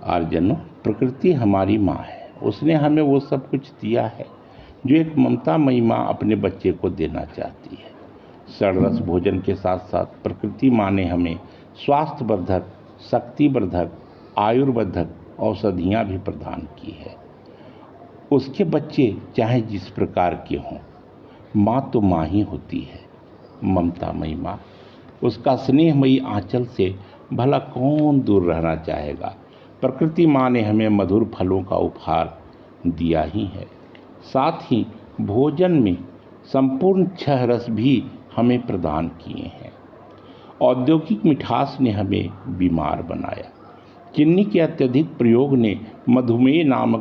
आर्यजनों, प्रकृति हमारी माँ है। उसने हमें वो सब कुछ दिया है जो एक ममतामयी माँ अपने बच्चे को देना चाहती है। षडरस भोजन के साथ साथ प्रकृति माँ ने हमें स्वास्थ्यवर्धक, शक्तिवर्धक, आयुर्वर्धक औषधियाँ भी प्रदान की है। उसके बच्चे चाहे जिस प्रकार के हों, माँ तो माँ ही होती है, ममतामयी माँ। उसका स्नेहमयी आंचल से भला कौन दूर रहना चाहेगा। प्रकृति माँ ने हमें मधुर फलों का उपहार दिया ही है, साथ ही भोजन में संपूर्ण 6 रस भी हमें प्रदान किए हैं। औद्योगिक मिठास ने हमें बीमार बनाया। चीनी के अत्यधिक प्रयोग ने मधुमेह नामक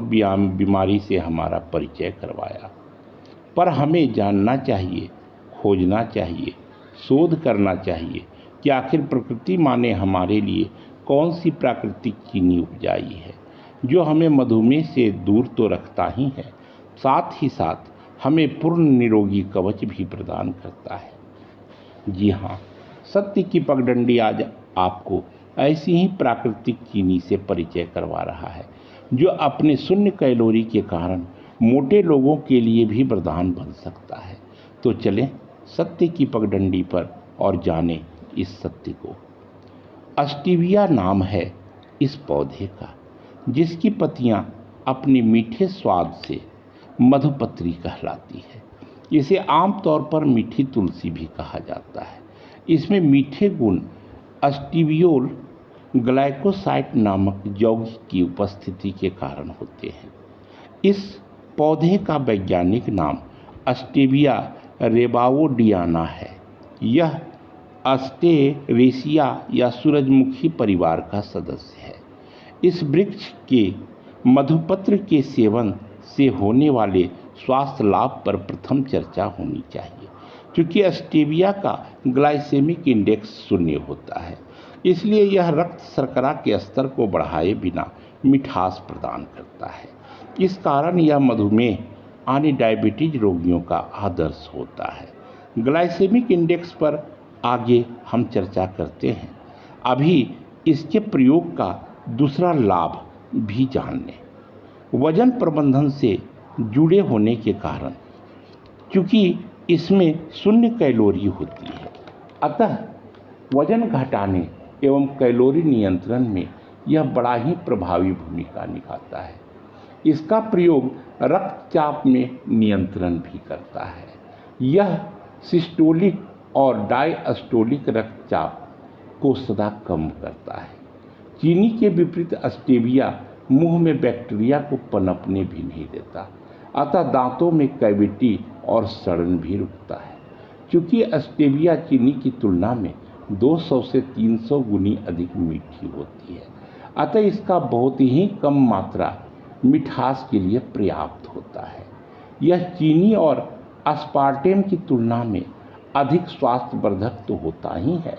बीमारी से हमारा परिचय करवाया। पर हमें जानना चाहिए, खोजना चाहिए, शोध करना चाहिए कि आखिर प्रकृति माँ ने हमारे लिए कौन सी प्राकृतिक चीनी उपजाई है जो हमें मधुमेह से दूर तो रखता ही है, साथ ही साथ हमें पूर्ण निरोगी कवच भी प्रदान करता है। जी हाँ, सत्य की पगडंडी आज आपको ऐसी ही प्राकृतिक चीनी से परिचय करवा रहा है जो अपने शून्य कैलोरी के कारण मोटे लोगों के लिए भी वरदान बन सकता है। तो चलें सत्य की पगडंडी पर और जानें इस सत्य को। स्टीविया नाम है इस पौधे का, जिसकी पत्तियां अपने मीठे स्वाद से मधुपत्री कहलाती है। इसे आमतौर पर मीठी तुलसी भी कहा जाता है। इसमें मीठे गुण स्टीवियोल ग्लाइकोसाइड नामक यौगिक की उपस्थिति के कारण होते हैं। इस पौधे का वैज्ञानिक नाम स्टीविया रेबाओडियाना है। यह अस्टेरेसिया या सूरजमुखी परिवार का सदस्य है। इस वृक्ष के मधुपत्र के सेवन से होने वाले स्वास्थ्य लाभ पर प्रथम चर्चा होनी चाहिए। क्योंकि स्टीविया का ग्लाइसेमिक इंडेक्स 0 होता है, इसलिए यह रक्त शर्करा के स्तर को बढ़ाए बिना मिठास प्रदान करता है। इस कारण यह मधुमेह यानी डायबिटीज रोगियों का आदर्श होता है। ग्लाइसेमिक इंडेक्स पर आगे हम चर्चा करते हैं। अभी इसके प्रयोग का दूसरा लाभ भी जान लें। वजन प्रबंधन से जुड़े होने के कारण, क्योंकि इसमें 0 कैलोरी होती है, अतः वजन घटाने एवं कैलोरी नियंत्रण में यह बड़ा ही प्रभावी भूमिका निभाता है। इसका प्रयोग रक्तचाप में नियंत्रण भी करता है। यह सिस्टोलिक और डायस्टोलिक रक्तचाप को सदा कम करता है। चीनी के विपरीत स्टीविया मुंह में बैक्टीरिया को पनपने भी नहीं देता, अतः दांतों में कैविटी और सड़न भी रुकता है। क्योंकि स्टीविया चीनी की तुलना में 200 से 300 गुनी अधिक मीठी होती है, अतः इसका बहुत ही कम मात्रा मिठास के लिए पर्याप्त होता है। यह चीनी और अस्पार्टेम की तुलना में अधिक स्वास्थ्यवर्धक तो होता ही है,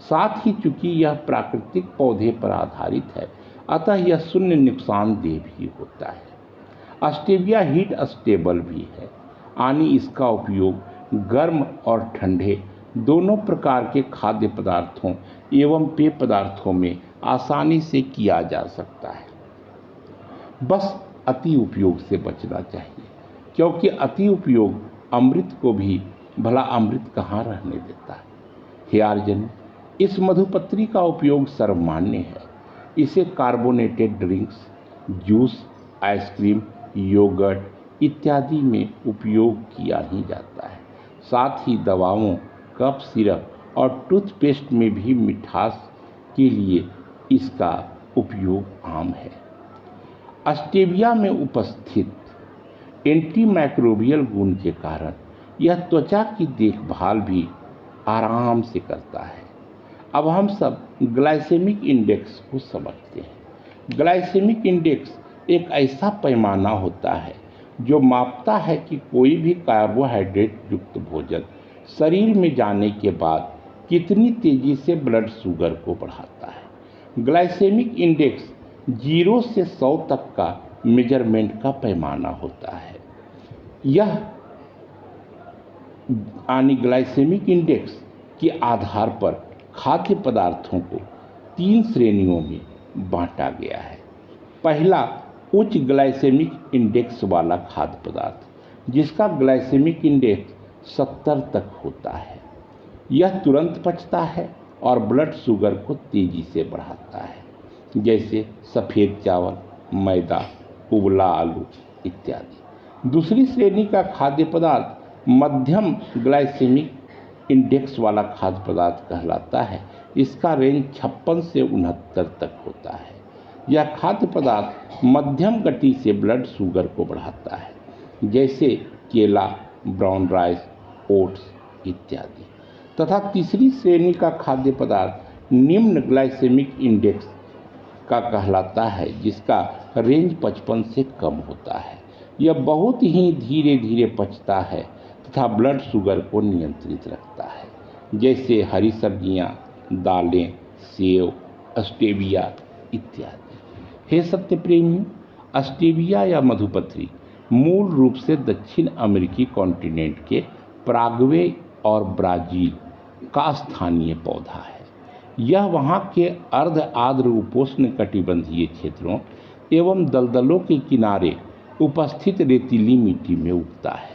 साथ ही चूंकि यह प्राकृतिक पौधे पर आधारित है, अतः यह 0 नुकसानदेह भी होता है। स्टीविया हीट स्टेबल भी है, यानी इसका उपयोग गर्म और ठंडे दोनों प्रकार के खाद्य पदार्थों एवं पेय पदार्थों में आसानी से किया जा सकता है। बस अति उपयोग से बचना चाहिए, क्योंकि अति उपयोग अमृत को भी भला अमृत कहाँ रहने देता है। हे आर्यजन, इस मधुपत्री का उपयोग सर्वमान्य है। इसे carbonated drinks, juice, ice cream, yogurt इत्यादि में उपयोग किया ही जाता है। साथ ही दवाओं, कफ सिरप और टूथपेस्ट में भी मिठास के लिए इसका उपयोग आम है। स्टीविया में उपस्थित एंटीमाइक्रोबियल गुण के कारण यह त्वचा की देखभाल भी आराम से करता है। अब हम सब ग्लाइसेमिक इंडेक्स को समझते हैं। ग्लाइसेमिक इंडेक्स एक ऐसा पैमाना होता है जो मापता है कि कोई भी कार्बोहाइड्रेट युक्त भोजन शरीर में जाने के बाद कितनी तेजी से ब्लड शुगर को बढ़ाता है। ग्लाइसेमिक इंडेक्स 0 से 100 तक का मेजरमेंट का पैमाना होता है। यह यानी ग्लाइसेमिक इंडेक्स के आधार पर खाद्य पदार्थों को 3 श्रेणियों में बांटा गया है। पहला, उच्च ग्लाइसेमिक इंडेक्स वाला खाद्य पदार्थ जिसका ग्लाइसेमिक इंडेक्स 70 तक होता है। यह तुरंत पचता है और ब्लड शुगर को तेजी से बढ़ाता है, जैसे सफ़ेद चावल, मैदा, उबला आलू इत्यादि। दूसरी श्रेणी का खाद्य पदार्थ मध्यम ग्लाइसेमिक इंडेक्स वाला खाद्य पदार्थ कहलाता है। इसका रेंज 56 से 69 तक होता है। यह खाद्य पदार्थ मध्यम गति से ब्लड शुगर को बढ़ाता है, जैसे केला, ब्राउन राइस, ओट्स इत्यादि। तथा तीसरी श्रेणी का खाद्य पदार्थ निम्न ग्लाइसेमिक इंडेक्स का कहलाता है, जिसका रेंज 55 से कम होता है। यह बहुत ही धीरे धीरे पचता है तथा ब्लड शुगर को नियंत्रित रखता है, जैसे हरी सब्जियां, दालें, सेव, स्टेविया इत्यादि। हे सत्य प्रेमियों, स्टेविया या मधुपत्री मूल रूप से दक्षिण अमेरिकी कॉन्टिनेंट के पराग्वे और ब्राज़ील का स्थानीय पौधा है। यह वहाँ के अर्ध आर्द्र उपोष्ण कटिबंधीय क्षेत्रों एवं दलदलों के किनारे उपस्थित रेतीली मिट्टी में उगता है।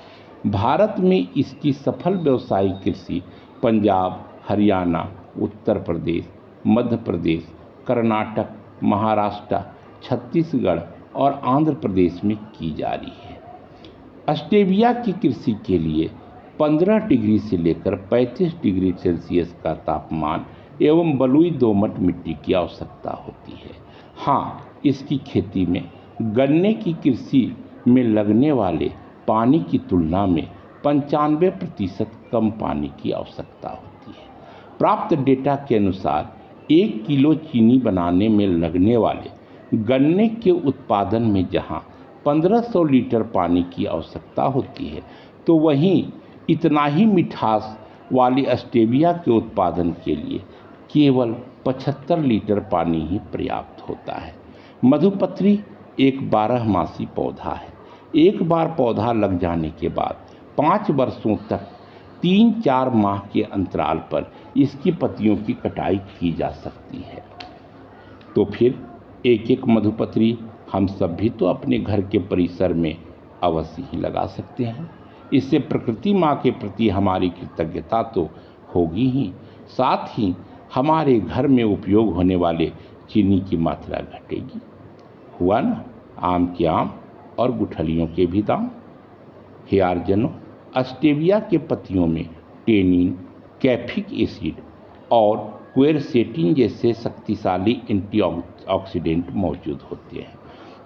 भारत में इसकी सफल व्यावसायिक कृषि पंजाब, हरियाणा, उत्तर प्रदेश, मध्य प्रदेश, कर्नाटक, महाराष्ट्र, छत्तीसगढ़ और आंध्र प्रदेश में की जा रही है। स्टेविया की कृषि के लिए 15 डिग्री से लेकर 35 डिग्री सेल्सियस का तापमान एवं बलुई दोमट मिट्टी की आवश्यकता होती है। हाँ, इसकी खेती में गन्ने की कृषि में लगने वाले पानी की तुलना में 95% कम पानी की आवश्यकता होती है। प्राप्त डेटा के अनुसार 1 किलो चीनी बनाने में लगने वाले गन्ने के उत्पादन में जहाँ 1500 लीटर पानी की आवश्यकता होती है, तो वहीं इतना ही मिठास वाली स्टेविया के उत्पादन के लिए केवल 75 लीटर पानी ही पर्याप्त होता है। मधुपत्री एक 12मासी पौधा है। एक बार पौधा लग जाने के बाद 5 वर्षों तक 3-4 माह के अंतराल पर इसकी पत्तियों की कटाई की जा सकती है। तो फिर एक एक मधुपत्री हम सब भी तो अपने घर के परिसर में अवश्य ही लगा सकते हैं। इससे प्रकृति माँ के प्रति हमारी कृतज्ञता तो होगी ही, साथ ही हमारे घर में उपयोग होने वाले चीनी की मात्रा घटेगी। हुआ ना, आम के आम और गुठलियों के भी दाम। हे आर्जनों, स्टेविया के पत्तियों में टेनिन, कैफिक एसिड और क्वेरसेटिन जैसे शक्तिशाली एंटीऑक्सीडेंट मौजूद होते हैं,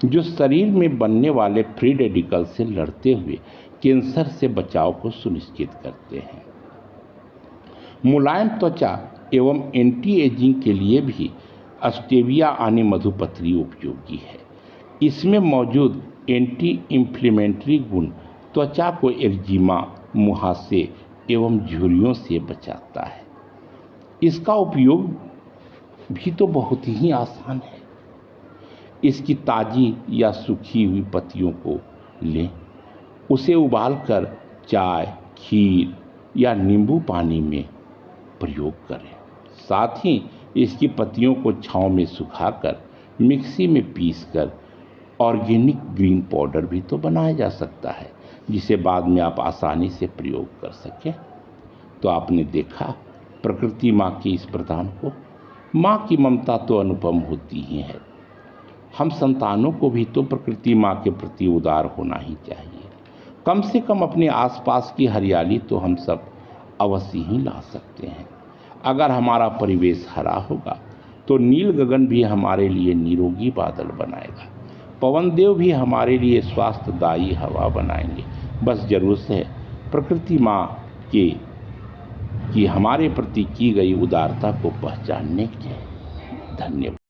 जो शरीर में बनने वाले फ्री रेडिकल से लड़ते हुए कैंसर से बचाव को सुनिश्चित करते हैं। मुलायम त्वचा एवं एंटी एजिंग के लिए भी स्टेविया आने मधुपत्री उपयोगी है। इसमें मौजूद एंटी इंफ्लेमेटरी गुण त्वचा को एक्जिमा, मुहासे एवं झुर्रियों से बचाता है। इसका उपयोग भी तो बहुत ही आसान है। इसकी ताज़ी या सूखी हुई पत्तियों को लें, उसे उबालकर चाय, खीर या नींबू पानी में प्रयोग करें। साथ ही इसकी पत्तियों को छांव में सुखाकर मिक्सी में पीसकर ऑर्गेनिक ग्रीन पाउडर भी तो बनाया जा सकता है, जिसे बाद में आप आसानी से प्रयोग कर सकें। तो आपने देखा प्रकृति माँ की इस प्रदान को। माँ की ममता तो अनुपम होती ही है। हम संतानों को भी तो प्रकृति माँ के प्रति उदार होना ही चाहिए। कम से कम अपने आसपास की हरियाली तो हम सब अवश्य ही ला सकते हैं। अगर हमारा परिवेश हरा होगा तो नील गगन भी हमारे लिए निरोगी बादल बनाएगा, पवन देव भी हमारे लिए स्वास्थ्यदायी हवा बनाएंगे। बस जरूरत है प्रकृति माँ की हमारे प्रति की गई उदारता को पहचानने की। धन्यवाद।